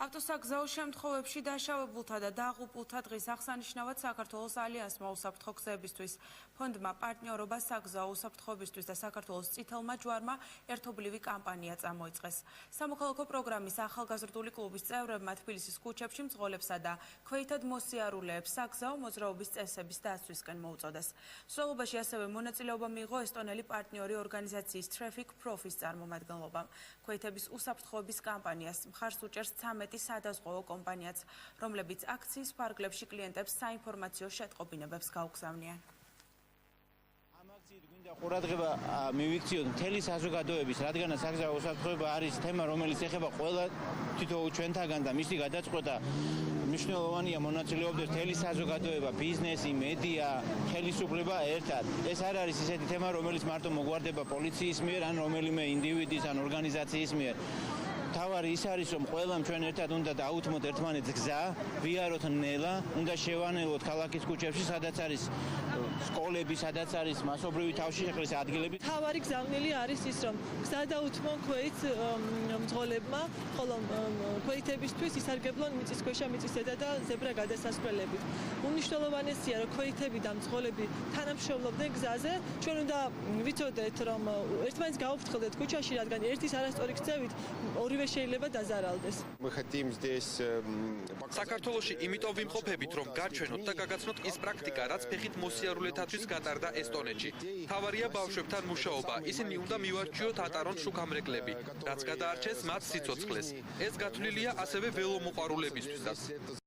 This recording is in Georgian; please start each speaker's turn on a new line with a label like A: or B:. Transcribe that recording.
A: ავტოსაგზაო შემთხვევებში დაშავებულთა და დაღუპულთა დღის აღსანიშნავად საქართველოს ალიანსმა უსაფრთხო გზებისთვის, ფონდმა პარტნიორობა საგზაო უსაფრთხოებისთვის და საქართველოს წითელმა ჯვარმა ერთობლივი კამპანია წამოიწყეს. სამოქალაქო პროგრამის ახალგაზრდული კლუბის წევრებმა თბილისის ქუჩებში მძღოლებსა და ქვეითად მოსიარულეებს საგზაო მოძრაობის წესების დაცვისკენ მოუწოდეს. მსვლელობაში ასევე მონაწილეობა მიიღო ესტონელი პარტნიორი ორგანიზაციის Traffic Profis წარმომადგენლობამ. ქვეითების უსაფრთხოების კამპანიას მხარს უჭერს 13 სადაზღვევო კომპანიაც, რომლებიც აქციის ფარგლებში კლიენტებს საინფორმაციო შეტყობინებებს გაუგზავნიან.
B: ამ აქციით გვინდა ყურადღება მივიქციოთ მთელი საზოგადოების, რადგანაც საგზაო უსაფრთხოება არის თემა, რომელიც ეხება ყველა თითოეულ ჩვენთაგან და მისი გადაწყვეტა მნიშვნელოვანია მონაწილეობდეს მთელი საზოგადოება, ბიზნესი, მედია, ხელისუფლება ერთად. ეს არ არის ისეთი თემა, რომელიც მარტო მოგვარდება პოლიციის მიერ ან რომელიმე ინდივიდის ან ორგანიზაციის მიერ. თავარი ის არის, რომ ყველამ ჩვენ ერთად უნდა დაუთმოთ ერთმანეთს გზა, ვიაროთ ნელა, უნდა შევანელოთ ქალაქის ქუჩებში, სადაც არის სკოლები, სადაც არის მასობრივი თავშეყრის ადგილები.
C: თავარი გზავნილი არის ის, რომ გზა დაუთმო ქვეით მძღოლებმა, ხოლო ქვეითებისთვის ისარგებლონ მიწისქვეშა, მიწისზედა და ზებრა გადასასვლელებით. უმნიშვნელოვანესია, რომ ქვეითები და მძღოლები თანამშრომლობდნენ გზაზე. ჩვენ უნდა ვიცოდეთ, რომ ერთმანეთს გაუფრთხილდეთ ქუჩაში, რადგან ერთის არასწორი ქცევით ორივე შეიძლება დაზარალდეს.
D: საქართველოში იმიტომ ვიმყოფებით, რომ გაჩვენოთ და გაგაცნოთ ის პრაქტიკა, რაც ფეხით მოსიარულეთათვის გატარდა ესტონეთში. თავარია ბავშვებთან მუშაობა. ისინი უნდა მივარჩიოთ ატარონ შუქამრეკლები, რაც გადაარჩენს მათ სიცოცხლეს. ეს გათვლილია ასევე ველომოყვარულებისთვისაც.